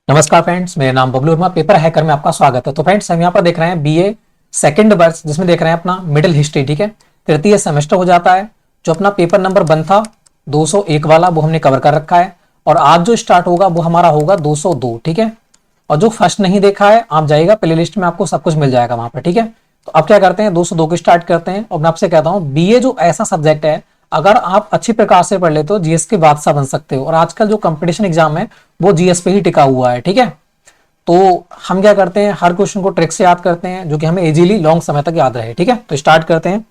नमस्कार फ्रेंड्स, मेरा नाम बबलू वर्मा, पेपर हैकर में आपका स्वागत है। तो फ्रेंड्स, हम यहाँ पर देख रहे हैं बीए सेकंड वर्ष, जिसमें देख रहे हैं अपना मिडिल हिस्ट्री। ठीक है, तृतीय सेमेस्टर हो जाता है। जो अपना पेपर नंबर 1 था 201 वाला, वो हमने कवर कर रखा है। और आज जो स्टार्ट होगा वो हमारा होगा 202। ठीक है, और जो फर्स्ट नहीं देखा है, आप जाइएगा प्ले लिस्ट में, आपको सब कुछ मिल जाएगा वहां पर। ठीक है, तो अब क्या करते हैं, 202 की स्टार्ट करते हैं। और मैं आपसे कहता हूँ, बीए जो ऐसा सब्जेक्ट है, अगर आप अच्छी प्रकार से पढ़ लेते हो, जीएस के बादशाह बन सकते हो। और आजकल जो कंपटीशन एग्जाम है वो जीएस पे ही टिका हुआ है। ठीक है, तो हम क्या करते हैं, हर क्वेश्चन को ट्रिक से याद करते हैं, जो कि हमें इजीली लॉन्ग समय तक याद रहे। ठीक है, तो स्टार्ट करते हैं।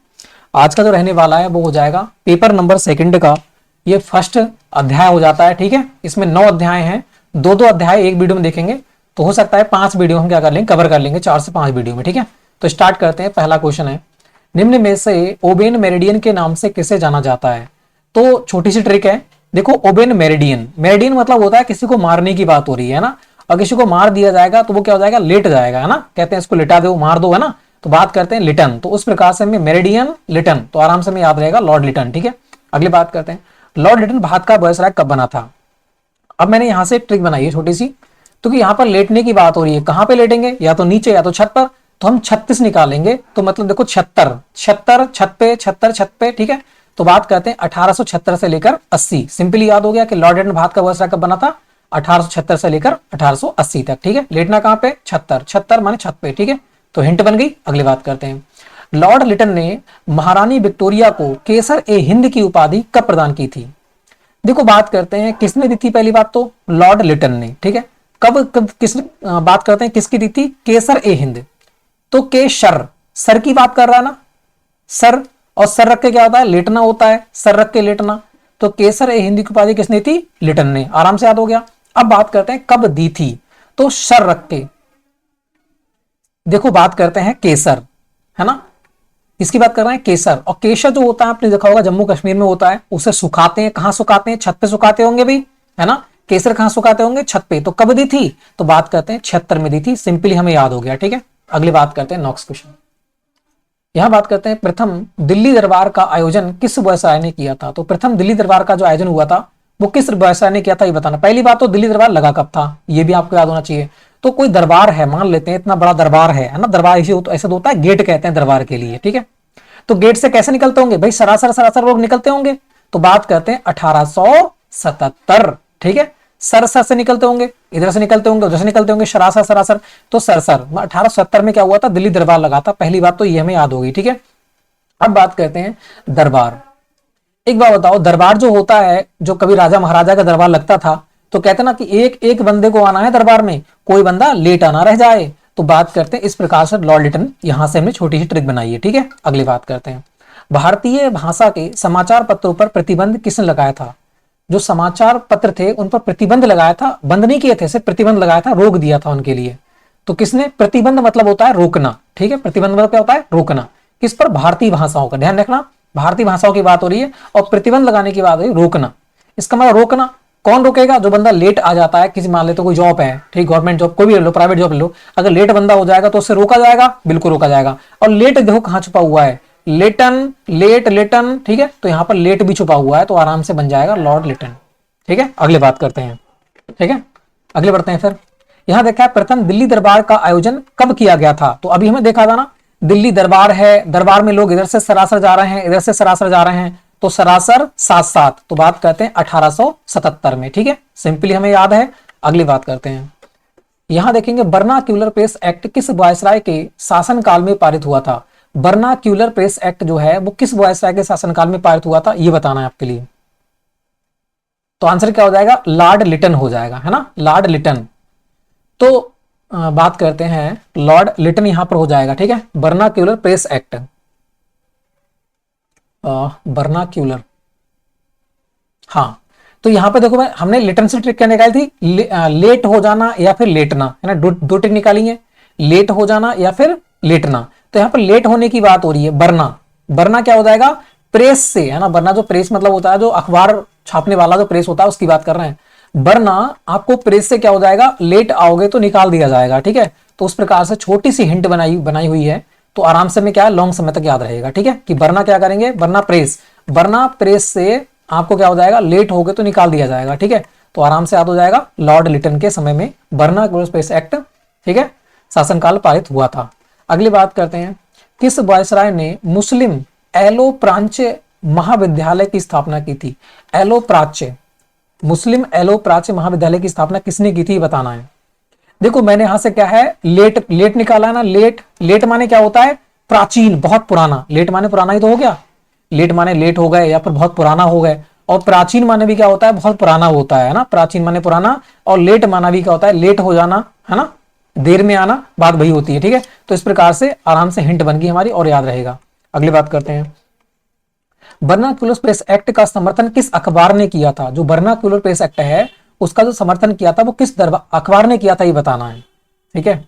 आज का जो रहने वाला है वो हो जाएगा पेपर नंबर सेकंड का, ये फर्स्ट अध्याय हो जाता है। ठीक है, इसमें 9 अध्याय हैं, दो दो अध्याय एक वीडियो में देखेंगे, तो हो सकता है 5 वीडियो हम क्या कर लेंगे, कवर कर लेंगे 4 से 5 वीडियो में। ठीक है, तो स्टार्ट करते हैं। पहला क्वेश्चन है, निम्न में से ओबेन मेरिडियन के नाम से किसे जाना जाता है? तो छोटी सी ट्रिक है, देखो ओबेन मेरिडियन, मेरिडियन मतलब होता है किसी को मारने की बात हो रही है ना। और किसी को मार दिया जाएगा तो वो क्या हो जाएगा, लेट जाएगा, है ना। कहते हैं इसको लिटा दो, मार दो, है ना। तो बात करते हैं लिटन, तो उस प्रकार से हमें मेरिडियन लिटन, तो आराम से हमें याद रहेगा लॉर्ड लिटन। ठीक है, अगली बात करते हैं, लॉर्ड लिटन भारत का वायसराय कब बना था? अब मैंने यहां से एक ट्रिक बनाई है छोटी सी, क्योंकि यहाँ पर लेटने की बात हो रही है। कहां पे लेटेंगे, या तो नीचे या तो छत पर। तो हम 36 निकालेंगे, तो मतलब देखो 76 76 छत पे, 76 छत पे। ठीक है, तो बात करते हैं 1876 से लेकर 80। सिंपली याद हो गया कि लॉर्ड लिटन भारत का वायसराय कब बना था, 1876 से लेकर 1880 तक। ठीक है, लेटना कहां पे, 76 76 माने छत पे। ठीक है, तो हिंट बन गई। अगली बात करते हैं, लॉर्ड लिटन ने महारानी विक्टोरिया को केसर ए हिंद की उपाधि कब प्रदान की थी? देखो बात करते हैं किसने दी थी, पहली बात तो लॉर्ड लिटन ने। ठीक है, कब किसने, बात करते हैं किसकी दी थी, केसर ए हिंद। तो के सर की बात कर रहा है ना, सर, और सर रख के क्या होता है, लेटना होता है, सर रख के लेटना। तो केसर ए हिंद की उपाधि किसने थी, लिटन ने, आराम से याद हो गया। अब बात करते हैं कब दी थी, तो सर रख के। देखो बात करते हैं केसर, है ना, इसकी बात कर रहे हैं केसर। और केसर जो होता है, आपने देखा होगा जम्मू कश्मीर में होता है, उसे सुखाते हैं। कहां सुखाते हैं, छत पे सुखाते होंगे भाई, है ना। केसर कहां सुखाते होंगे, छत पे। तो कब दी थी, तो बात करते हैं 76 में दी थी। सिंपली हमें याद हो गया। ठीक है, अगली बात करते हैं, नेक्स्ट क्वेश्चन। यहां बात करते हैं, प्रथम दिल्ली दरबार का आयोजन किस वायसराय ने किया था? तो प्रथम दिल्ली दरबार का जो आयोजन हुआ था वो किस वायसराय ने किया था, ये बताना। पहली बात तो दिल्ली दरबार लगा कब था, ये भी आपको याद होना चाहिए। तो कोई दरबार है, मान लेते हैं इतना बड़ा दरबार है ना। दरबार ऐसे तो होता है, गेट कहते हैं दरबार के लिए। ठीक है, तो गेट से कैसे निकलते होंगे भाई, सरासर सरासर लोग निकलते होंगे। तो बात करते हैं 1877। ठीक है, सर सर से निकलते होंगे, इधर से निकलते होंगे, उधर से निकलते होंगे, सरासर सरासर। तो सर 1870 में क्या हुआ था, दिल्ली दरबार लगा था। पहली बात तो ये हमें याद होगी। ठीक है, अब बात करते हैं दरबार। एक बात बताओ, दरबार जो होता है, जो कभी राजा महाराजा का दरबार लगता था, तो कहते ना कि एक एक बंदे को आना है दरबार में, कोई बंदा लेट आना रह जाए। तो बात करते हैं इस प्रकार से लॉर्ड लिटन, यहां से हमने छोटी सी ट्रिक बनाई है। ठीक है, अगली बात करते हैं, भारतीय भाषा के समाचार पत्रों पर प्रतिबंध किसने लगाया था? जो समाचार पत्र थे उन पर प्रतिबंध लगाया था, बंद नहीं किए थे, सिर्फ प्रतिबंध लगाया था, रोक दिया था उनके लिए। तो किसने, प्रतिबंध मतलब होता है रोकना। ठीक है, प्रतिबंध मतलब क्या होता है, रोकना। किस पर, भारतीय भाषाओं का, ध्यान रखना, भारतीय भाषाओं की बात हो रही है। और प्रतिबंध लगाने की बात हो रही है, रोकना। इसका मतलब रोकना, कौन रोकेगा, जो बंदा लेट आ जाता है, किसी मान ले तो कोई जॉब है, ठीक, गवर्नमेंट जॉब कोई भी ले लो, प्राइवेट जॉब ले लो, अगर लेट बंदा हो जाएगा तो उससे रोका जाएगा, बिल्कुल रोका जाएगा। और लेट देखो कहां छुपा हुआ है, लेटन, लेट लेटन। ठीक है, तो यहां पर लेट भी छुपा हुआ है, तो आराम से बन जाएगा लॉर्ड लिटन। ठीक है, अगले बात करते हैं। ठीक है, अगले बढ़ते हैं फिर। यहां देखा है, प्रथम दिल्ली दरबार का आयोजन कब किया गया था? तो अभी हमें देखा था ना, दिल्ली दरबार है, दरबार में लोग इधर से सरासर जा रहे हैं, इधर से सरासर जा रहे हैं, तो सरासर साथ साथ। तो बात करते हैं 1877 में। ठीक है, सिंपली हमें याद है। अगली बात करते हैं, यहां देखेंगे, वर्नाक्यूलर प्रेस एक्ट किस वायसराय के शासनकाल में पारित हुआ था? वर्नाक्यूलर प्रेस एक्ट जो है वो किस वायसराय के शासनकाल में पारित हुआ था, ये बताना है आपके लिए। तो आंसर क्या हो जाएगा, लॉर्ड लिटन हो जाएगा, है ना, लॉर्ड लिटन। तो बात करते हैं, लॉर्ड लिटन यहां पर हो जाएगा। ठीक है, वर्नाक्यूलर प्रेस एक्ट, वर्नाक्यूलर, हाँ। तो यहां पे देखो भाई, हमने लिटन से ट्रिक क्या निकाली थी, लेट हो जाना या फिर लेटना, है ना। दो ट्रिक निकाली है, लेट हो जाना या फिर लेटना। तो यहां पर लेट होने की बात हो रही है, बरना। बरना क्या हो जाएगा, प्रेस से, है ना। बरना जो प्रेस मतलब होता है, जो अखबार छापने वाला जो प्रेस होता है, उसकी बात कर रहे हैं। वरना आपको प्रेस से क्या हो जाएगा, लेट आओगे तो निकाल दिया जाएगा। ठीक है, तो उस प्रकार से छोटी सी हिंट बनाई हुई है, तो आराम से में क्या है, लॉन्ग समय तक याद रहेगा। ठीक है, कि वरना क्या करेंगे, वरना प्रेस से आपको क्या हो जाएगा, लेट हो गए तो निकाल दिया जाएगा। ठीक है, तो आराम से याद हो जाएगा, लॉर्ड लिटन के समय में बर्नाक्यूलर स्पेस एक्ट, ठीक है, शासनकाल पारित हुआ था। अगली बात करते हैं, किस वायसराय ने मुस्लिम एलो प्राच्य महाविद्यालय की स्थापना की थी? एलो प्राच्य, मुस्लिम एलो प्राच्य महाविद्यालय की स्थापना किसने की थी, बताना है। देखो मैंने यहां से क्या है, लेट लेट निकाला है ना, लेट लेट माने क्या होता है, प्राचीन, बहुत पुराना, लेट माने पुराना ही तो हो गया, लेट माने लेट हो गए या फिर बहुत पुराना हो गए, और प्राचीन माने भी क्या होता है, बहुत पुराना होता है ना, प्राचीन माने पुराना, और लेट माना भी क्या होता है, लेट हो जाना, है ना, देर में आना, बात वही होती है, ठीक है। तो इस प्रकार से आराम से हिंट बन गई हमारी और याद रहेगा। अगली बात करते हैं, बर्नाक्यूलर स्पेस एक्ट का समर्थन किस अखबार ने किया था? जो बर्नाक्यूलर स्पेस एक्ट है उसका जो समर्थन किया था वो किस अखबार ने किया था, ये बताना है, ठीक है।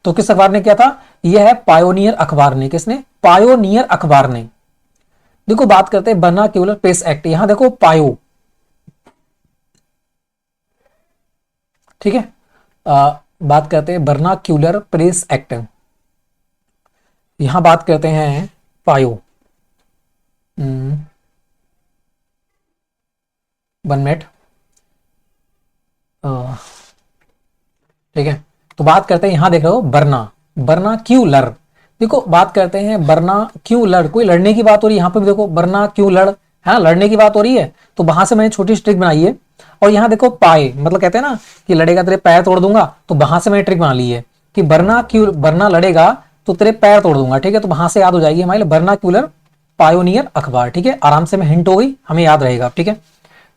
तो किस अखबार ने किया था? यह है पायोनियर अखबार ने। किसने? पायोनियर अखबार ने। देखो बात करते हैं बर्नाक्यूलर स्पेस एक्ट, यहां देखो पायो, ठीक है। बात करते हैं बर्नाक्यूलर प्रेस एक्ट, यहां बात करते हैं पायो। 1 मिनट, ठीक है। तो बात करते हैं, यहां देख रहे हो बर्नाक्यूलर, देखो बात करते हैं बर्नाक्यूलर, कोई लड़ने की बात हो रही है, यहां पे भी देखो बर्नाक्यूलर है ना, लड़ने की बात हो रही है, तो वहां से मैंने छोटी ट्रिक बनाई है। और यहां देखो पाए, मतलब कहते हैं ना कि लड़ेगा तेरे पैर तोड़ दूंगा, तो वहां से मैंने ट्रिक बना ली है कि बर्ना लड़ेगा तो तेरे पैर तोड़ दूंगा, ठीक है। तो वहां से याद हो जाएगी हमारे बर्नाक्यूलर पायोनियर अखबार, ठीक है। आराम से में हिंट हो गई, हमें याद रहेगा, ठीक है,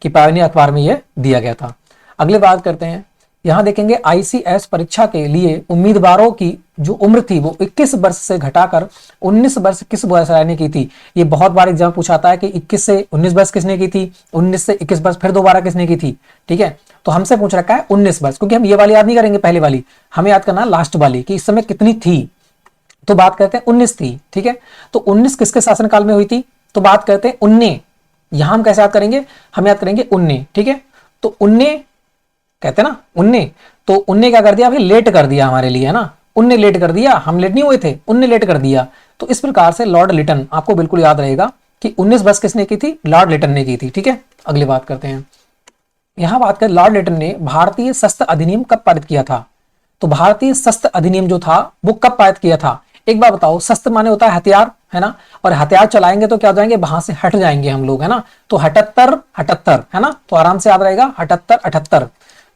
कि पायोनियर अखबार में यह दिया गया था। अगले बात करते हैं, यहां देखेंगे आईसीएस परीक्षा के लिए उम्मीदवारों की जो उम्र थी वो 21 वर्ष से घटाकर 19 वर्ष किस वायसराय ने की थी? ये बहुत बार एग्जाम पूछाता है कि 21 से 19 वर्ष किसने की थी, 19 से 21 वर्ष फिर दोबारा किसने की थी, ठीक है। तो हमसे पूछ रखा है 19 वर्ष, क्योंकि हम ये वाली याद नहीं करेंगे, पहले वाली हमें याद करना है लास्ट वाली कि इस समय कितनी थी। तो बात करते हैं 19 थी, ठीक है। तो 19 किसके शासनकाल में हुई थी? तो बात करते हैं 19, यहां हम कैसे याद करेंगे, हम याद करेंगे 19, ठीक है। तो 19 कहते हैं ना 19, तो उनने क्या कर दिया, अभी लेट कर दिया हमारे लिए, है ना, उनने लेट कर दिया, हम लेट नहीं हुए थे, उनने लेट कर दिया। तो इस प्रकार से लॉर्ड लिटन, आपको बिल्कुल याद रहेगा कि 19 वर्ष किसने की थी, लॉर्ड लिटन ने की थी, ठीक है। अगली बात करते हैं, यहां बात करें लॉर्ड लिटन ने भारतीय शस्त्र अधिनियम कब पारित किया था? तो भारतीय शस्त्र अधिनियम जो था वो कब पारित किया था? एक बार बताओ, शस्त्र माने होता है हथियार, है ना, और हथियार चलाएंगे तो क्या हो जाएंगे, वहां से हट जाएंगे हम लोग, है ना। तो 78 78, है ना, तो आराम से याद रहेगा 78 78।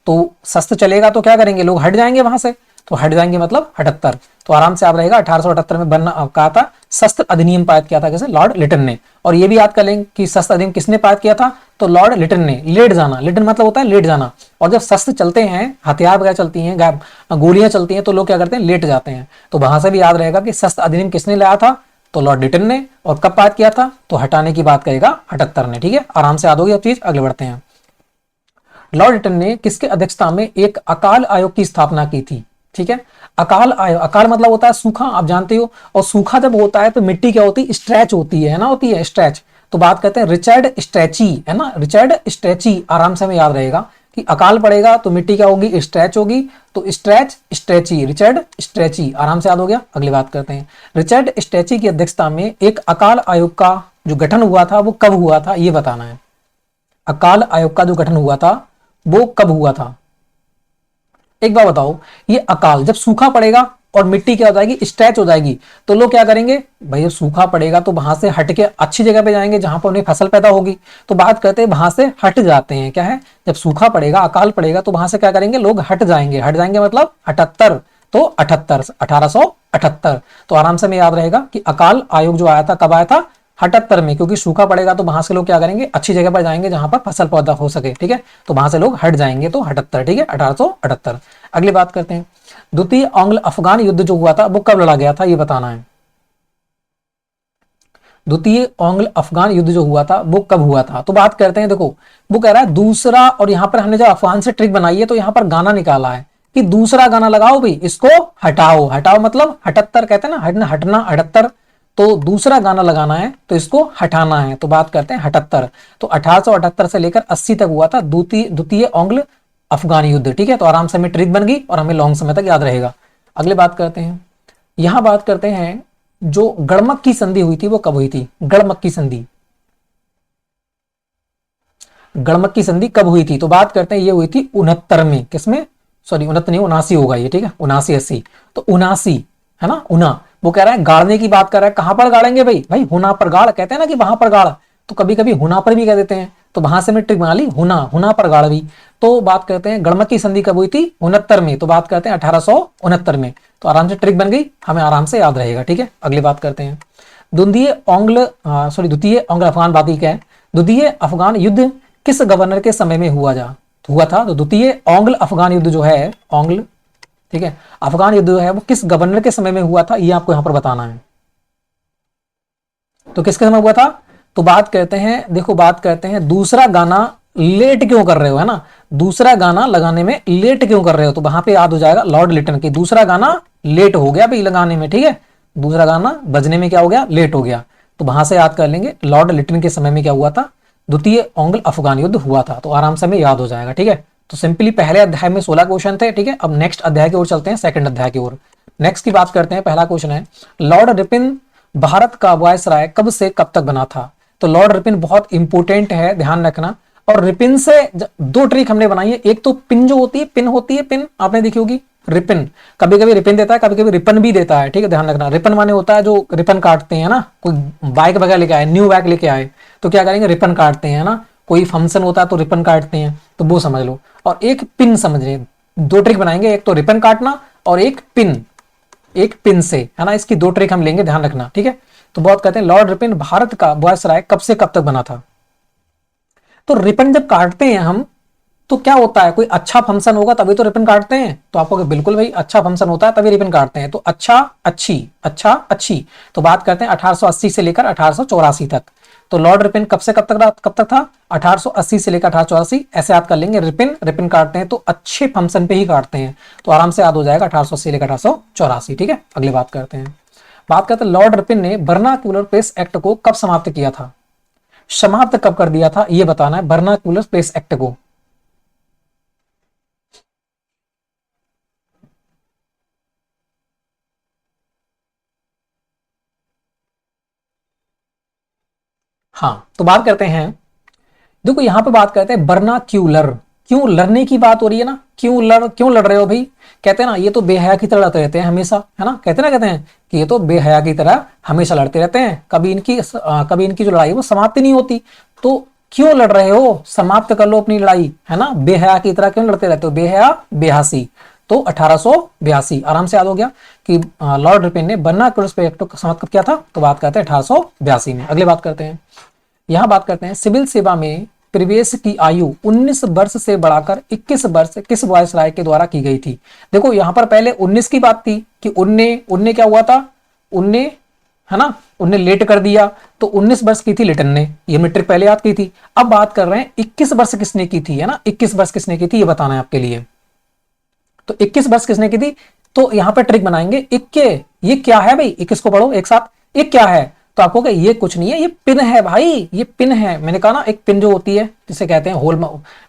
तो शस्त्र चलेगा तो क्या करेंगे, लोग हट जाएंगे वहां से, तो हट जाएंगे मतलब 78। तो आराम से याद रहेगा 1878 में बनना कहा था, शस्त्र अधिनियम पारित किया था किसे, लॉर्ड लिटन ने। और ये भी याद कर लेंगे कि शस्त्र अधिनियम किसने पारित किया था, तो लॉर्ड लिटन ने। लेट जाना, लिटन मतलब होता है लेट जाना, और जब शस्त्र चलते हैं, हथियार वगैरह चलती हैं, गोलियां चलती हैं, तो लोग क्या करते हैं, लेट जाते हैं। तो वहां से भी याद रहेगा कि शस्त्र अधिनियम किसने लाया था, तो लॉर्ड लिटन ने। और कब पारित किया था, तो हटाने की बात करेगा 78 ने, ठीक है। आराम से याद होगी अब चीज। अगले बढ़ते हैं, लॉर्ड लिटन ने किसके अध्यक्षता में एक अकाल आयोग की स्थापना की थी, ठीक है। अकाल आयोग, अकाल मतलब होता है सूखा, आप जानते हो, और सूखा जब होता है तो मिट्टी क्या होती है, स्ट्रेच होती है ना, होती है स्ट्रेच। तो बात करते हैं रिचर्ड स्ट्रेची, है ना, रिचर्ड स्ट्रेची। आराम से हमें याद रहेगा कि अकाल पड़ेगा तो मिट्टी क्या होगी, स्ट्रेच होगी, तो स्ट्रेच स्ट्रेची, रिचर्ड स्ट्रेची। आराम से याद हो गया। अगली बात करते हैं, रिचर्ड स्ट्रेची की अध्यक्षता में एक अकाल आयोग का जो गठन हुआ था वो कब हुआ था, ये बताना है। अकाल आयोग का जो गठन हुआ था वो कब हुआ था? एक बार बताओ, ये अकाल जब सूखा पड़ेगा और मिट्टी क्या हो जाएगी, स्ट्रेच हो जाएगी, तो लोग क्या करेंगे भाई, जब सूखा पड़ेगा तो वहां से हट के अच्छी जगह पे जाएंगे जहां पर उन्हें फसल पैदा होगी। तो बात करते हैं वहां से हट जाते हैं, क्या है, जब सूखा पड़ेगा, अकाल पड़ेगा, तो वहां से क्या करेंगे, लोग हट जाएंगे। हट जाएंगे मतलब 78, तो 78 1878। तो आराम से में याद रहेगा कि अकाल आयोग जो आया था कब आया था, 78 में, क्योंकि सूखा पड़ेगा तो वहां से लोग क्या करेंगे, अच्छी जगह पर जाएंगे जहां पर फसल पैदा हो सके, ठीक है। तो वहां से लोग हट जाएंगे, तो 78, ठीक है, 1878। अगली बात करते हैं, द्वितीय एंग्लो अफगान युद्ध जो हुआ था वो कब लड़ा गया था, ये बताना है। द्वितीय एंग्लो अफगान युद्ध जो हुआ था वो कब हुआ था? तो बात करते हैं, देखो वो कह रहा है दूसरा, और यहां पर हमने जब अफगान से ट्रिक बनाई है तो यहां पर गाना निकाला है कि दूसरा गाना लगाओ भाई, इसको हटाओ। हटाओ मतलब 78 कहते हैं ना, हटना हटना 78, तो दूसरा गाना लगाना है तो इसको हटाना है। तो बात करते हैं 78। तो 1878 से लेकर 80 तक हुआ था द्वितीय एंग्लो अफगान युद्ध, ठीक है। तो आराम से हमें ट्रिक बन गई और हमें लॉन्ग समय तक याद रहेगा। अगले बात करते हैं, यहां बात करते हैं जो गड़मक की संधि हुई थी वो कब हुई थी, गड़मक की संधि। गड़मक की संधि कब हुई थी? तो बात करते हैं ये हुई थी 69 में। किसमें? सॉरी 69 नहीं, 79 होगा ये, ठीक है, 79 80। तो 79 है ना, उना। वो कह रहा है गाड़ने की बात कर रहा है, कहां पर गाड़ेंगे भाई? भाई हुना पर गाड़, कहते हैं ना कि वहां पर गाड़, तो कभी कभी हुना पर भी कह देते हैं, तो वहां से मैं ट्रिक बना ली, हुना, हुना पर गाड़ भी। तो बात करते हैं गड़मक की संधि कब हुई थी? 69 में। तो बात करते हैं 1869 में। तो आराम से ट्रिक बन गई, हमें आराम से याद रहेगा, ठीक है। अगली बात करते हैं द्वितीय आंग्ल अफगान, बात ही क्या है, द्वितीय अफगान युद्ध किस गवर्नर के समय में हुआ था? तो द्वितीय आंग्ल अफगान युद्ध जो है, आंग्ल, ठीक है, अफगान युद्ध जो है वो किस गवर्नर के समय में हुआ था, ये आपको यहां पर बताना है। तो किसके समय हुआ था? तो बात करते हैं, देखो बात करते हैं, दूसरा गाना लेट क्यों कर रहे हो, है ना, दूसरा गाना लगाने में लेट क्यों कर रहे हो? तो वहां पे याद हो जाएगा लॉर्ड लिटन की, दूसरा गाना लेट हो गया भाई लगाने में, ठीक है, दूसरा गाना बजने में क्या हो गया? लेट हो गया। तो वहां से याद कर लेंगे लॉर्ड लिटन के समय में क्या हुआ था? द्वितीय आंग्ल अफगान युद्ध हुआ था। तो आराम से हमें याद हो जाएगा, ठीक है। तो सिंपली पहले अध्याय में 16 क्वेश्चन थे, ठीक है। अब नेक्स्ट अध्याय की ओर चलते हैं, सेकंड अध्याय की ओर। नेक्स्ट की बात करते हैं। पहला क्वेश्चन है, लॉर्ड रिपन भारत का वायसराय कब से कब तक बना था? तो लॉर्ड रिपन बहुत इंपोर्टेंट है, ध्यान रखना। और रिपन से दो ट्रिक हमने बनाई है, एक तो पिन जो होती है, पिन होती है, पिन आपने देखी होगी, रिपन, कभी कभी रिपन देता है, कभी कभी रिपन भी देता है, ठीक है, ध्यान रखना। रिपन माने होता है जो रिपन काटते हैं ना, कोई बाइक वगैरह लेके आए, न्यू बाइक लेके आए तो क्या करेंगे? रिपन काटते हैं ना, कोई फंक्शन होता है तो रिपन काटते हैं, तो वो समझ लो। और एक पिन समझ रहे, दो ट्रिक बनाएंगे, एक तो रिपन काटना और एक पिन से, है ना, इसकी दो ट्रिक हम लेंगे, ध्यान रखना, ठीक है। तो बहुत कहते हैं लॉर्ड रिपन भारत का वायसराय कब से कब तक बना था? तो रिपन जब काटते हैं हम, तो क्या होता है, कोई अच्छा फंक्शन होगा तभी तो रिपन काटते हैं। तो आपको बिल्कुल भाई अच्छा फंक्शन होता है तभी रिपन काटते हैं। तो अच्छा अच्छी, अच्छा अच्छी। तो बात करते हैं 1880 से लेकर 1884 तक। तो लॉर्ड रिपन कब से कब तक था? 1880 से लेकर 1884। ऐसे याद कर लेंगे, रिपन काटते हैं तो अच्छे फंक्शन पे ही काटते हैं। तो आराम से याद हो जाएगा 1880 लेकर 1884, ठीक है। अगली बात करते हैं। बात करते हैं लॉर्ड रिपन ने वर्नाक्यूलर प्रेस एक्ट को कब समाप्त किया था? समाप्त कब कर दिया था ये बताना है, वर्नाक्यूलर प्रेस एक्ट को। हाँ, तो बात करते हैं, देखो यहां पे बात करते हैं वर्नाक्यूलर, क्यों लड़ने की बात हो रही है ना, क्यों लड़ रहे हो भाई? कहते हैं ना ये तो बेहया की तरह लड़ते रहते हैं हमेशा, है ना, कहते हैं कि ये तो बेहया की तरह हमेशा लड़ते रहते हैं, कभी इनकी जो लड़ाई है वो समाप्ति नहीं होती। तो क्यों लड़ रहे हो? समाप्त कर लो अपनी लड़ाई, है ना, बेहया की तरह क्यों लड़ते रहते हो? बेहया बेहासी। तो 1882 आराम से याद हो गया कि लॉर्ड रिपन ने वर्नाक्यूलर प्रेस एक्ट को समाप्त कब किया था? तो बात करते हैं 1882 में। अगली बात करते हैं, यहां बात करते हैं सिविल सेवा में प्रवेश की आयु 19 वर्ष से बढ़ाकर 21 वर्ष किस वायसराय के द्वारा की गई थी? देखो यहां पर पहले 19 की बात थी कि उनने क्या हुआ था, उनने, है ना, उनने लेट कर दिया, तो 19 वर्ष की थी लिटन ने, ये मैट्रिक पहले याद की थी। अब बात कर रहे हैं 21 वर्ष किसने की थी, है ना, 21 वर्ष किसने की थी ये बताना है आपके लिए। तो 21 वर्ष किसने की थी? तो यहां पर ट्रिक बनाएंगे, इक्के, ये क्या है भाई, 21 को पढ़ो एक साथ, ये क्या है? तो आपको क्या, ये कुछ नहीं है, ये पिन है भाई, ये पिन है। मैंने कहा ना एक पिन जो होती है जिसे कहते हैं होल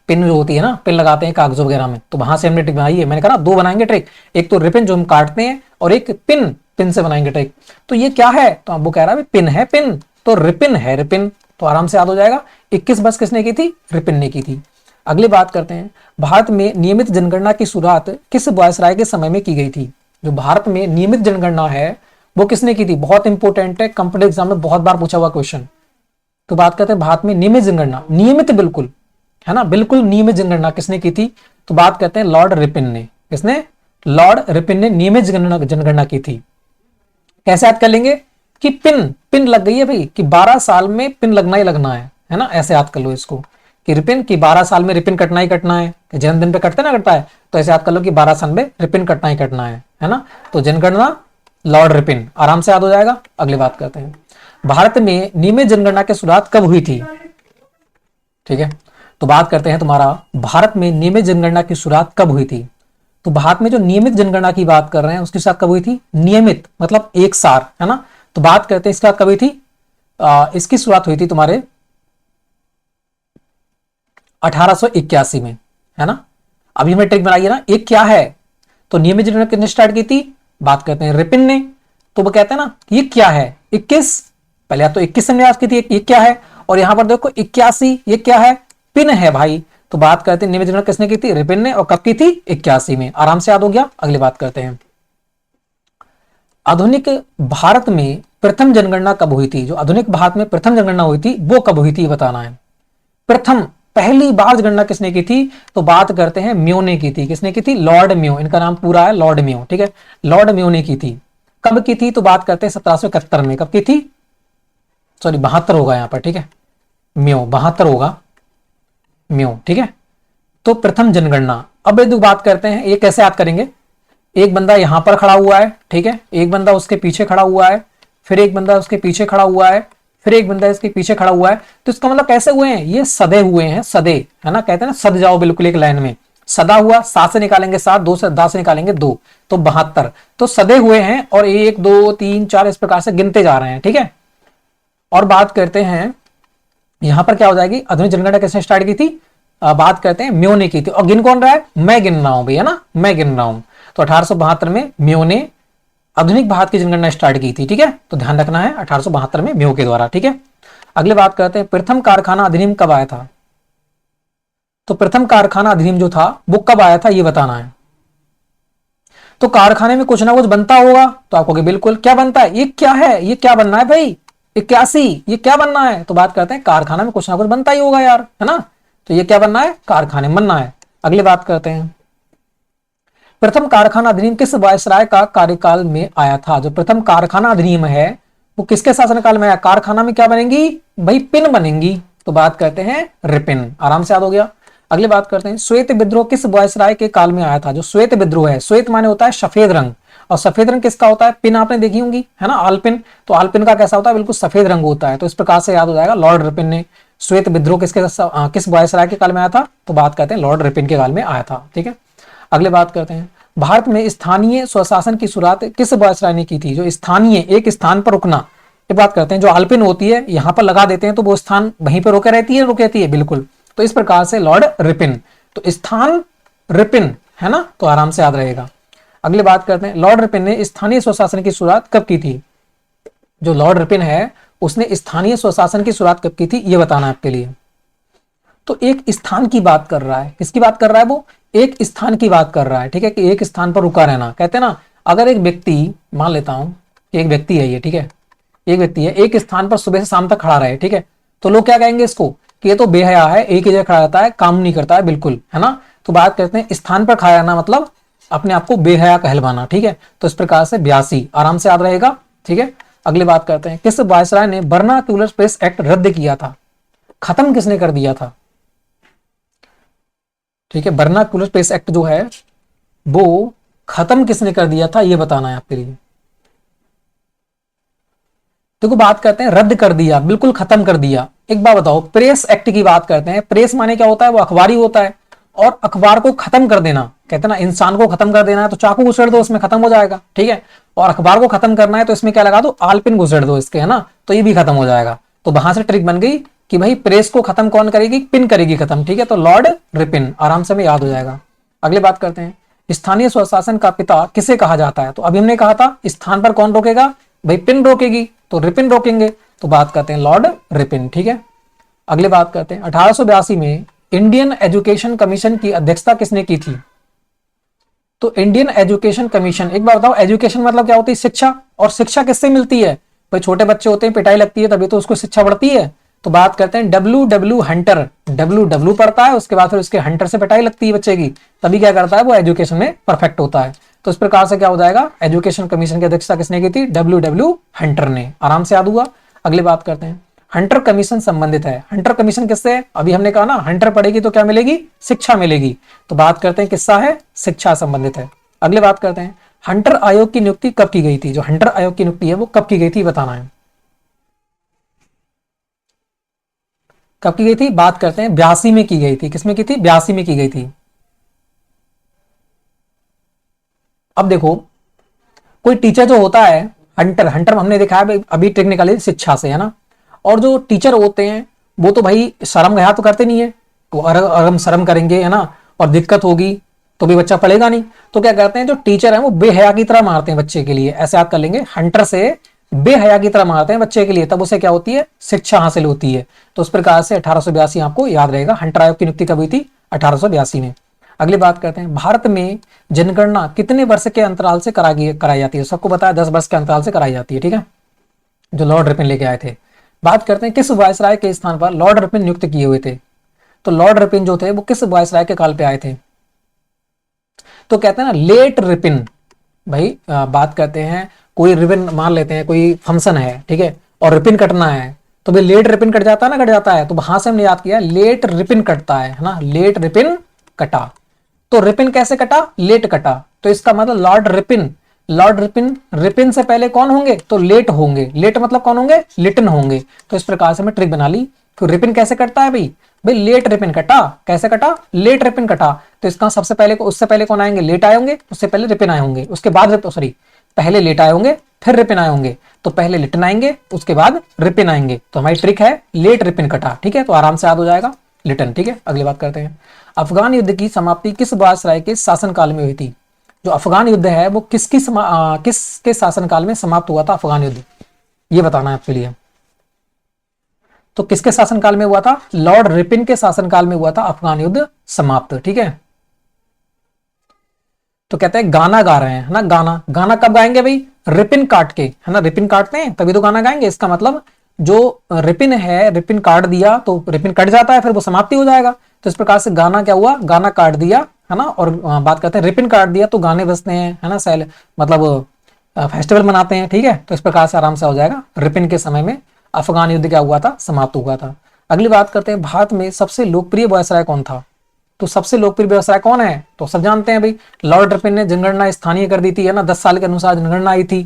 पिन जो होती है ना, पिन लगाते हैं कागजों वगैरह में, तो वहां से हमने ट्रिक बनाई है। मैंने कहा ना दो बनाएंगे ट्रिक, एक तो रिपन जो हम काटते हैं और एक पिन से बनाएंगे ट्रिक। तो ये क्या है? तो वो कह रहा है पिन है, पिन, तो रिपन है, रिपन। तो आराम से याद हो जाएगा। 21 वर्ष किसने की थी? रिपन ने की थी। अगली बात करते हैं, भारत में नियमित जनगणना की शुरुआत किस वायसराय के समय में की गई थी? जो भारत में नियमित जनगणना है वो किसने की थी? बहुत इंपॉर्टेंट है, कंप्यूटर एग्जाम में बहुत बार पूछा हुआ क्वेश्चन। तो बात करते हैं भारत में नियमित जनगणना, नियमित बिल्कुल, है ना, बिल्कुल नियमित जनगणना किसने की थी? तो बात करते हैं लॉर्ड रिपन ने। किसने? लॉर्ड रिपन ने नियमित जनगणना की थी। कैसे याद कर लेंगे कि पिन लग गई है भाई, कि 12 साल में पिन लगना ही लगना है ना, ऐसे याद कर लो इसको कि रिपन की 12 साल में रिपन कटना ही कटना है, जन्मदिन पे कटता ना कटता है, तो ऐसे याद कर लो कि 12 साल में रिपन कटना ही कटना है ना। तो जनगणना लॉर्ड रिपन, आराम से याद हो जाएगा। अगली बात करते हैं, भारत में नियमित जनगणना की शुरुआत कब हुई थी? ठीक है, तो बात करते हैं तुम्हारा भारत में नियमित जनगणना की शुरुआत कब हुई थी? तो भारत में जो नियमित जनगणना की बात कर रहे हैं उसकी शुरुआत कब हुई थी? नियमित मतलब एक सार, है ना। तो बात करते हैं इसकी शुरुआत कब हुई थी? इसकी शुरुआत हुई थी तुम्हारे 1881 में, है ना। अभी हमें ट्रिक बनाइए ना, एक क्या है, तो नियमित जनगणना किसने स्टार्ट की थी? बात करते हैं रिपन ने। तो वो कहते हैं ना ये क्या है, 21, पहले तो 21 हमने याद की थी, ये क्या है, और यहां पर देखो 81, ये क्या है? पिन है भाई, तो बात करते हैं नियमित जनगणना किसने की थी, रिपिन ने, और कब की थी, 81 में। आराम से याद हो गया। अगली बात करते हैं, आधुनिक भारत में प्रथम जनगणना कब हुई थी, जो आधुनिक भारत में प्रथम जनगणना हुई थी वो कब हुई थी ये बताना है। प्रथम पहली बार जनगणना किसने की थी, तो बात करते हैं म्यो ने की थी। किसने की थी, लॉर्ड म्यो, इनका नाम पूरा है लॉर्ड म्यो, ठीक है, लॉर्ड म्यो ने की थी। कब की थी, तो बात करते हैं 1771 में। कब की थी, सॉरी 72 होगा यहाँ पर, ठीक है, म्यो 72 होगा, म्यो, ठीक है। तो प्रथम जनगणना, अब यदि बात करते हैं ये कैसे याद करेंगे, एक बंदा यहां पर खड़ा हुआ है, ठीक है, एक बंदा उसके पीछे खड़ा हुआ है, फिर एक बंदा उसके पीछे खड़ा हुआ है, फिर एक बंदा इसके पीछे खड़ा हुआ है, तो इसका मतलब कैसे हुए हैं, ये सदे हुए हैं, सदे, है ना, कहते हैं ना सद जाओ बिल्कुल एक लाइन में, सदा हुआ, 7 से निकालेंगे 7, 2 से 10 से निकालेंगे 2, तो 72, तो सदे हुए हैं, और 1 2 3 4 इस प्रकार से गिनते जा रहे हैं, ठीक है। और बात करते हैं यहां पर क्या हो जाएगी, आधुनिक जनगणना किसने स्टार्ट की थी, बात करते हैं म्यो ने की थी, और गिन कौन रहा है, मैं गिन रहा हूं भैया ना, मैं गिन रहा हूं। तो 1872 में म्यो ने आधुनिक भारत की जनगणना स्टार्ट की थी, ठीक है, तो ध्यान रखना है 1872 में म्यो के द्वारा, ठीक है। अगले बात करते हैं प्रथम कारखाना अधिनियम कब आया था, तो प्रथम कारखाना अधिनियम जो था वो कब आया था ये बताना है। तो कारखाने में कुछ ना कुछ बनता होगा, तो आपको बिल्कुल क्या बनता है, ये क्या है, ये क्या बनना है भाई, 81, ये क्या बनना है, तो बात करते हैं कारखाना में कुछ ना कुछ बनता ही होगा यार, है ना, तो ये क्या बनना है, कारखाने में बनना है। अगली बात करते हैं, प्रथम कारखाना अधिनियम किस वायसराय का कार्यकाल में आया था, जो प्रथम कारखाना अधिनियम है वो किसके शासनकाल में आया, कारखाना में क्या बनेंगी भाई, पिन बनेंगी, तो बात करते हैं रिपिन। आराम से याद हो गया। अगली बात करते हैं, श्वेत विद्रोह किस वायसराय के काल में आया था, जो श्वेत विद्रोह है, श्वेत माने होता है सफेद रंग, और सफेद रंग किसका होता है, पिन आपने देखी होंगी, है ना, आलपिन, तो आलपिन का कैसा होता है, बिल्कुल सफेद रंग होता है, तो इस प्रकार से याद हो जाएगा, लॉर्ड रिपिन ने श्वेत विद्रोह किस वायसराय के काल में आया था, तो बात करते हैं लॉर्ड रिपिन के काल में आया था, ठीक है। अगले बात करते हैं, भारत में स्थानीय स्वशासन की शुरुआत किस वायसराय ने की थी, जो स्थानीय एक स्थान पर रुकना, ये बात करते हैं, जो आलपिन होती है यहां पर लगा देते हैं तो वो स्थान वहीं पर रुके रहती है, रुक रहती है बिल्कुल, तो इस प्रकार से लॉर्ड रिपिन, तो स्थान रिपिन, है ना, तो आराम से याद रहेगा। अगली बात करते हैं, लॉर्ड रिपिन ने स्थानीय स्वशासन की शुरुआत कब की थी, जो लॉर्ड रिपिन है उसने स्थानीय स्वशासन की शुरुआत कब की थी ये बताना है आपके लिए। तो एक स्थान की बात कर रहा है, किसकी बात कर रहा है, वो एक स्थान की बात कर रहा है, ठीक है, कि एक स्थान पर रुका रहना, कहते हैं ना, अगर एक व्यक्ति, मान लेता हूं एक व्यक्ति है ये, ठीक है, एक व्यक्ति है एक स्थान पर सुबह से शाम तक खड़ा रहे, ठीक है, तो लोग क्या कहेंगे इसको, कि ये तो बेहया है, एक ही जगह खड़ा रहता है, काम नहीं करता है बिल्कुल, है ना, तो बात करते हैं स्थान पर खड़ा रहना मतलब अपने आप को बेहया कहलवाना, ठीक है, तो इस प्रकार से 82 आराम से याद रहेगा, ठीक है। अगली बात करते हैं, किस वायसराय ने वर्नाक्यूलर प्रेस एक्ट रद्द किया था, खत्म किसने कर दिया था, ठीक है, वर्नाक्यूलर प्रेस एक्ट जो है वो खत्म किसने कर दिया था ये बताना है आपके लिए। देखो बात करते हैं रद्द कर दिया, बिल्कुल खत्म कर दिया। एक बात बताओ, प्रेस एक्ट की बात करते हैं, प्रेस माने क्या होता है, वो अखबारी होता है, और अखबार को खत्म कर देना, कहते हैं ना इंसान को खत्म कर देना है तो चाकू घुसेड़ दो उसमें खत्म हो जाएगा, ठीक है, और अखबार को खत्म करना है तो इसमें क्या लगा दो, आलपिन घुसेड़ दो इसके, है ना, तो ये भी खत्म हो जाएगा। तो वहां से ट्रिक बन गई कि भाई प्रेस को खत्म कौन करेगी, पिन करेगी खत्म, ठीक है, तो लॉर्ड रिपिन, आराम से में याद हो जाएगा। अगली बात करते हैं, स्थानीय स्वशासन का पिता किसे कहा जाता है, तो अभी हमने कहा था स्थान पर कौन रोकेगा, भाई पिन रोकेगी, तो रिपिन रोकेंगे, तो बात करते हैं लॉर्ड रिपिन, ठीक है। अगली बात करते हैं, 1882 में इंडियन एजुकेशन कमीशन की अध्यक्षता किसने की थी, तो इंडियन एजुकेशन कमीशन, एक बार बताओ एजुकेशन मतलब क्या होती है, शिक्षा, और शिक्षा किससे मिलती है, भाई छोटे बच्चे होते हैं पिटाई लगती है तभी तो उसको शिक्षा बढ़ती है, तो बात करते हैं डब्ल्यू हंटर, डब्ल्यू पढ़ता है उसके बाद फिर उसके हंटर से पिटाई लगती है बच्चे की, तभी क्या करता है वो एजुकेशन में परफेक्ट होता है, तो इस प्रकार से क्या हो जाएगा, एजुकेशन कमीशन की अध्यक्षता किसने की थी, डब्ल्यू हंटर ने, आराम से याद हुआ। अगली बात करते हैं, हंटर कमीशन संबंधित है, हंटर कमीशन किससे है, अभी हमने कहा ना हंटर पढ़ेगी तो क्या मिलेगी, शिक्षा मिलेगी, तो बात करते हैं किससा है, शिक्षा संबंधित है। अगली बात करते हैं, हंटर आयोग की नियुक्ति कब की गई थी, जो हंटर आयोग की नियुक्ति है वो कब की गई थी बताना है, कब की गई थी, बात करते हैं 82 में की गई थी, किसमें की थी, 82 में की गई थी। अब देखो कोई टीचर जो होता है, हंटर, हंटर हमने देखा है अभी टेक्निकली शिक्षा से, है ना, और जो टीचर होते हैं वो तो भाई शर्म गया तो करते नहीं है, तो अगर हम शर्म करेंगे, है ना, और दिक्कत होगी तो भी बच्चा पढ़ेगा नहीं, तो क्या करते हैं जो टीचर है वो बेहया की तरह मारते हैं बच्चे के लिए, ऐसे याद कर लेंगे, हंटर से बेहया की तरह मारते हैं बच्चे के लिए, तब उसे क्या होती है, शिक्षा हासिल होती है। तो उस प्रकार से 1882 आपको याद रहेगा। हंटर आयोग की नियुक्ति कब हुई थी, 1882 में। अगली बात करते हैं, भारत में जनगणना कितने वर्ष के अंतराल से कराई जाती है। सबको पता है 10 वर्ष के अंतराल से कराई जाती है, ठीक है, जो लॉर्ड रिपन लेके आए थे। बात करते हैं किस वायसराय के स्थान पर लॉर्ड रिपन नियुक्त किए हुए थे। तो लॉर्ड रिपन जो थे वो किस वायसराय के काल पे आए थे। तो कहते हैं ना लेट रिपन। भाई बात करते हैं कोई रिबन मान लेते हैं, कोई फंक्शन है, ठीक है, और रिपन कटना है, तो भाई लेट रिपन कट जाता है ना, कट जाता है, तो वहां से हमने याद किया लेट रिपन कटता है ना, लेट रिपन कटा। तो रिपन कैसे कटा, लेट कटा, तो इसका मतलब Lord Ripon, Lord Ripon, Ripon से पहले कौन होंगे, तो लेट होंगे, लेट मतलब कौन होंगे, लिटन होंगे। तो इस प्रकार से मैं ट्रिक बना ली। तो रिपन कैसे कटता है भाई, भाई लेट रिपन कटा, कैसे कटा, लेट रिपन कटा। तो इसका सबसे पहले उससे पहले कौन आएंगे, लेट आए होंगे, उससे पहले रिपन आए होंगे, उसके बाद सॉरी पहले लेट आए होंगे फिर रिपन आए होंगे, तो पहले लिटन आएंगे उसके बाद रिपन आएंगे। तो हमारी ट्रिक है लेट रिपन कटा, ठीक है, तो आराम से याद हो जाएगा लिटन, ठीक है। अगली बात करते हैं, अफगान युद्ध की समाप्ति किस वायसराय के शासनकाल में हुई थी। जो अफगान युद्ध है वो किसके शासनकाल में समाप्त हुआ था अफगान युद्ध, ये बताना है आपके लिए। तो किसके शासनकाल में हुआ था, लॉर्ड रिपन के शासनकाल में हुआ था अफगान युद्ध समाप्त, ठीक है। तो कहते हैं गाना गा रहे हैं, है ना, गाना, गाना कब गाएंगे भाई, रिपन काट के, है ना, रिपन काटते हैं तभी तो गाना गाएंगे। इसका मतलब जो रिपन है, रिपन काट दिया तो रिपन कट जाता है, फिर वो समाप्ति हो जाएगा। तो इस प्रकार से गाना क्या हुआ, गाना काट दिया, है ना, और बात करते हैं रिपन काट दिया तो गाने बजते हैं, है ना, सेल मतलब फेस्टिवल मनाते हैं, ठीक है। तो इस प्रकार से आराम से हो जाएगा, रिपन के समय में अफगान युद्ध क्या हुआ था, समाप्त हुआ था। अगली बात करते हैं, भारत में सबसे लोकप्रिय वायसराय कौन था। तो सबसे लोकप्रिय वायसराय कौन है, तो सब जानते हैं भाई, लॉर्ड रिपन ने जनगणना स्थानीय कर दी थी, है ना, 10 साल के अनुसार जनगणना आई थी,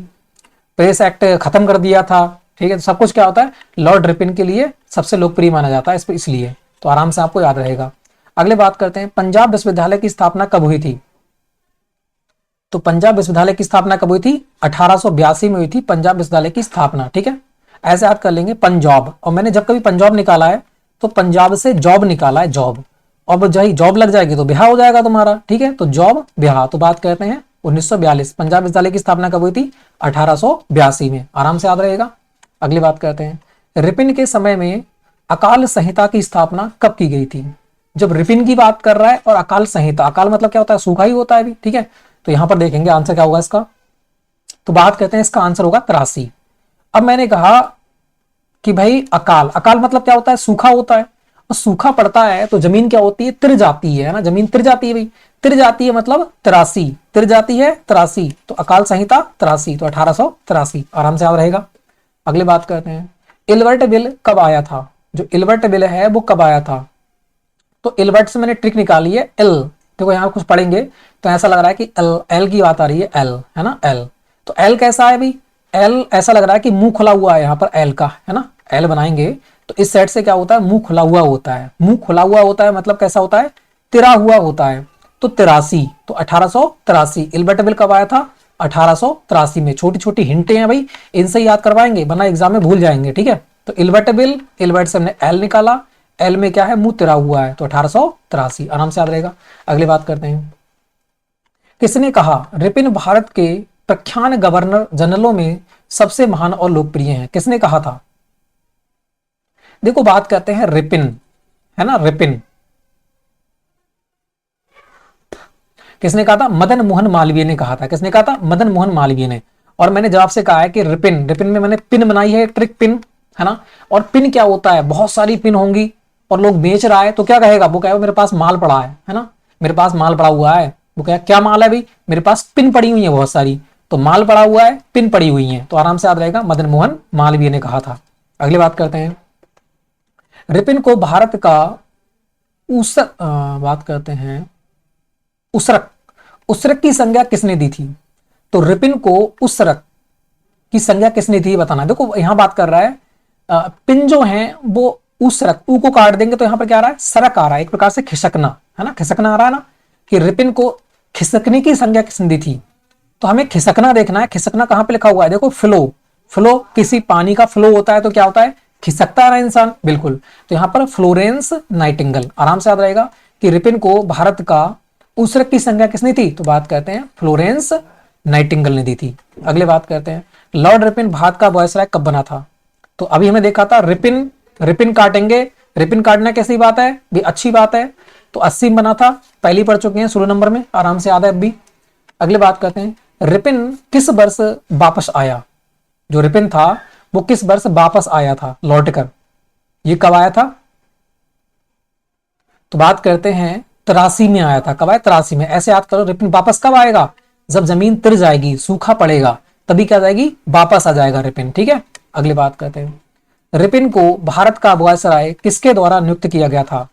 प्रेस एक्ट खत्म कर दिया था, ठीक है। तो सब कुछ क्या होता है, लॉर्ड रिपन के लिए सबसे लोकप्रिय माना जाता है इसलिए, तो आराम से आपको याद रहेगा। अगले बात करते हैं, पंजाब विश्वविद्यालय की स्थापना कब हुई थी। तो पंजाब विश्वविद्यालय की स्थापना कब हुई थी, 1882 में हुई थी पंजाब विश्वविद्यालय की स्थापना, ठीक है। ऐसे याद कर लेंगे पंजाब, और मैंने जब कभी पंजाब निकाला है तो पंजाब से जॉब निकाला है, जॉब, और जब जॉब लग जाएगी तो ब्याह हो जाएगा तुम्हारा, ठीक है। तो जॉब ब्याह, तो बात करते हैं 1942, पंजाब विश्वविद्यालय की स्थापना कब हुई थी, 1882 में, आराम से याद रहेगा। अगली बात करते हैं, रिपन के समय में अकाल संहिता की स्थापना कब की गई थी। जब रिपन की बात कर रहा है और अकाल संहिता, अकाल मतलब क्या होता है, सूखा ही होता है भी, ठीक है। तो यहां पर देखेंगे आंसर क्या होगा इसका। तो बात करते हैं, इसका आंसर होगा 83। अब मैंने कहा कि भाई अकाल, अकाल मतलब क्या होता है, सूखा होता है, और सूखा पड़ता है तो जमीन क्या होती है, तिर जाती है ना, जमीन तिर जाती है भाई, तिर जाती है मतलब 83, तिर जाती है 83, तो अकाल संहिता 83, तो 1883, आराम से याद रहेगा। अगली बात करते हैं, इल्बर्ट बिल कब आया था। जो इल्बर्ट बिल है वो कब आया था। तो इल्बर्ट से मैंने ट्रिक निकाली है, एल, देखो यहाँ कुछ पढ़ेंगे तो ऐसा लग रहा है कि एल, एल की बात आ रही है, एल, है ना, एल। तो एल कैसा है भाई, एल ऐसा लग रहा है कि मुंह खुला हुआ है यहाँ पर एल का, है ना, एल बनाएंगे तो इस साइड से क्या होता है, मुंह खुला हुआ होता है, मुंह खुला हुआ होता है मतलब कैसा होता है, तिरा हुआ होता है, तो 83, तो 1883। इल्बर्ट बिल कब आया था, 1883 में। छोटी छोटी हिंटें हैं भाई, इनसे याद करवाएंगे वरना एग्जाम में भूल जाएंगे, ठीक है। तो इल्बर्ट बिल, इल्बर्ट से हमने एल निकाला, एल में क्या है, मुंह तिरा हुआ है, तो 1883, आराम से याद रहेगा। अगली बात करते हैं, किसने कहा रिपन भारत के प्रख्यात गवर्नर जनरलों में सबसे महान और लोकप्रिय हैं। किसने कहा था, देखो बात करते हैं रिपन, है ना, रिपन किसने कहा था, मदन मोहन मालवीय ने कहा था। किसने कहा था, मदन मोहन मालवीय ने। और मैंने जवाब से कहा है कि रिपन, रिपन में मैंने पिन बनाई है, ट्रिक पिन, है ना। और पिन क्या होता है, बहुत सारी पिन होंगी और लोग बेच रहा है तो क्या कहेगा, वो कहेगा मेरे पास माल पड़ा है ना, मेरे पास माल पड़ा हुआ है। वो कहेगा क्या माल है भाई, मेरे पास पिन पड़ी हुई है बहुत सारी, तो माल पड़ा हुआ है, पिन पड़ी हुई है, तो आराम से याद रहेगा, मदन मोहन मालवीय ने कहा था। अगली बात करते हैं, रिपन को भारत का बात करते हैं उसरक, उसरक की संज्ञा किसने दी थी। तो रिपन को उसरक की संज्ञा किसने दी बताना। देखो यहां बात कर रहा है पिन जो है वो उसरक, ऊ को काट देंगे तो यहां पर क्या आ रहा है, सरक आ रहा है, एक प्रकार से खिसकना, है ना, खिसकना आ रहा है ना, कि रिपन को खिसकने की संज्ञा किसने दी थी। तो हमें खिसकना देखना है, खिसकना कहां पे लिखा हुआ है, देखो फ्लो, फ्लो किसी पानी का फ्लो होता है तो क्या होता है, खिसकता है ना इंसान, बिल्कुल। तो यहां पर फ्लोरेंस नाइटिंगेल, आराम से याद रहेगा कि रिपन को भारत का उसरक की संज्ञा किसने थी, तो बात करते हैं फ्लोरेंस नाइटिंगेल ने दी थी। अगले बात करते हैं, लॉर्ड रिपिन भारत का वायसराय कब बना था? तो अभी हमें देखा था रिपिन, रिपिन काटेंगे, रिपिन काटना कैसी बात है भी, अच्छी बात है। तो 80 में बना था, पहली पढ़ चुके हैं 16 नंबर में, आराम से याद है अब भी। अगले बात करते हैं, रिपिन किस वर्ष वापस आया? जो रिपिन था वो किस वर्ष वापस आया था लौटकर? ये कब आया था? तो बात करते हैं 83 में आया था। कब आया? 83 में। ऐसे याद करो, रिपिन वापस कब आएगा? जब जमीन तिर जाएगी, सूखा पड़ेगा, तभी क्या जाएगी? वापस आ जाएगा रिपिन। ठीक है, अगली बात करते हैं, रिपिन को भारत का वायसराय किसके द्वारा नियुक्त किया गया था?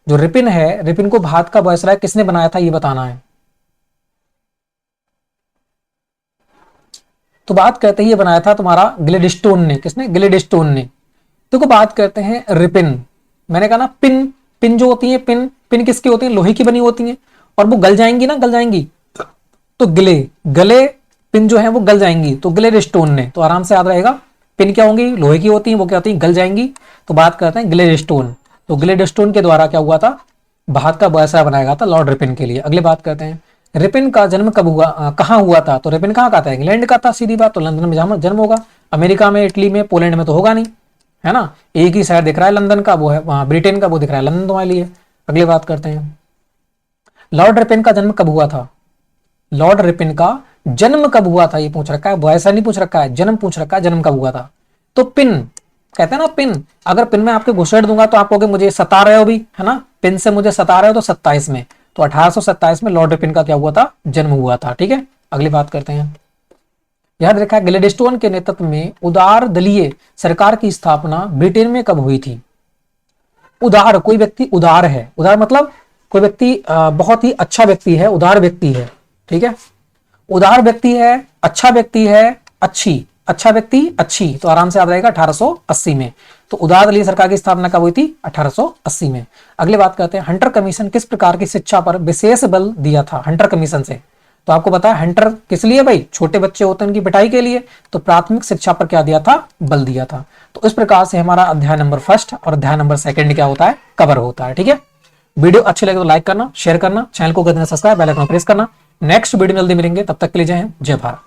जो रिपिन है, रिपिन को भारत का वायसराय किसने बनाया था, ये बताना है। तो बात करते हैं ये बनाया था तुम्हारा ग्लेडस्टोन ने। किसने? ग्लेडस्टोन ने। देखो बात करते हैं रिपिन, मैंने कहा ना पिन, पिन जो होती है, पिन, पिन किसकी होती है? लोहे की बनी होती है, और वो गल जाएंगी ना, गल जाएंगी। तो गले, गले पिन जो है वो गल जाएंगी, तो ग्लेडस्टोन ने। तो आराम से याद रहेगा, पिन क्या होंगी? लोहे की होती है, वो क्या होती है? गल जाएंगी। तो बात करते हैं ग्लेडस्टोन। तो ग्लेडस्टोन के द्वारा क्या हुआ था? भारत का वायसराय बनाया गया था लॉर्ड रिपिन के लिए। अगली बात करते हैं, रिपिन का जन्म कब हुआ, कहाँ हुआ था? तो रिपिन कहाँ का था? इंग्लैंड का था, सीधी बात। तो लंदन में जन्म होगा, अमेरिका में, इटली में, पोलैंड में तो होगा नहीं, है ना। एक ही शहर दिख रहा है लंदन का, वो है वहां ब्रिटेन का, वो दिख रहा है लंदन तुम्हारे लिए। अगली बात करते हैं, लॉर्ड रिपिन का जन्म कब हुआ था? लॉर्ड रिपिन का जन्म कब हुआ था ये पूछ रखा है, वैसा नहीं पूछ रखा है, जन्म पूछ रखा है, जन्म कब हुआ था। तो पिन, कहते हैं ना पिन, अगर पिन में आपके घुसेड़ दूंगा तो आप कहोगे मुझे सता रहे हो भी, है ना, पिन से मुझे सता रहे हो। तो 27 में, तो 1827 में लॉर्ड रिपिन का क्या हुआ था? जन्म हुआ था। ठीक है, अगली बात करते हैं, याद रखा है ग्लेडस्टोन के नेतृत्व में उदार दलीय सरकार की स्थापना ब्रिटेन में कब हुई थी? उदार, कोई व्यक्ति उदार है, उदार मतलब कोई व्यक्ति बहुत ही अच्छा व्यक्ति है, उदार व्यक्ति है। ठीक है, उदार व्यक्ति है, अच्छा व्यक्ति है, अच्छी, अच्छा व्यक्ति, अच्छी। तो आराम से याद रहेगा 1880 में। तो उदार दलीय सरकार की स्थापना कब हुई थी? 1880 में। अगली बात करते हैं, हंटर कमीशन किस प्रकार की शिक्षा पर विशेष बल दिया था? हंटर कमीशन से तो आपको पता है हंटर किस लिए भाई? छोटे बच्चे होते हैं उनकी पिटाई के लिए। तो प्राथमिक शिक्षा पर क्या दिया था? बल दिया था। तो इस प्रकार से हमारा अध्याय नंबर 1 और अध्याय नंबर 2 क्या होता है? कवर होता है। ठीक है, वीडियो अच्छी लगे तो लाइक करना, शेयर करना, चैनल को कर देना सब्सक्राइब, बेल आइकन प्रेस करना। नेक्स्ट वीडियो में जल्दी मिलेंगे, तब तक के लिए जय हिंद, जय भारत।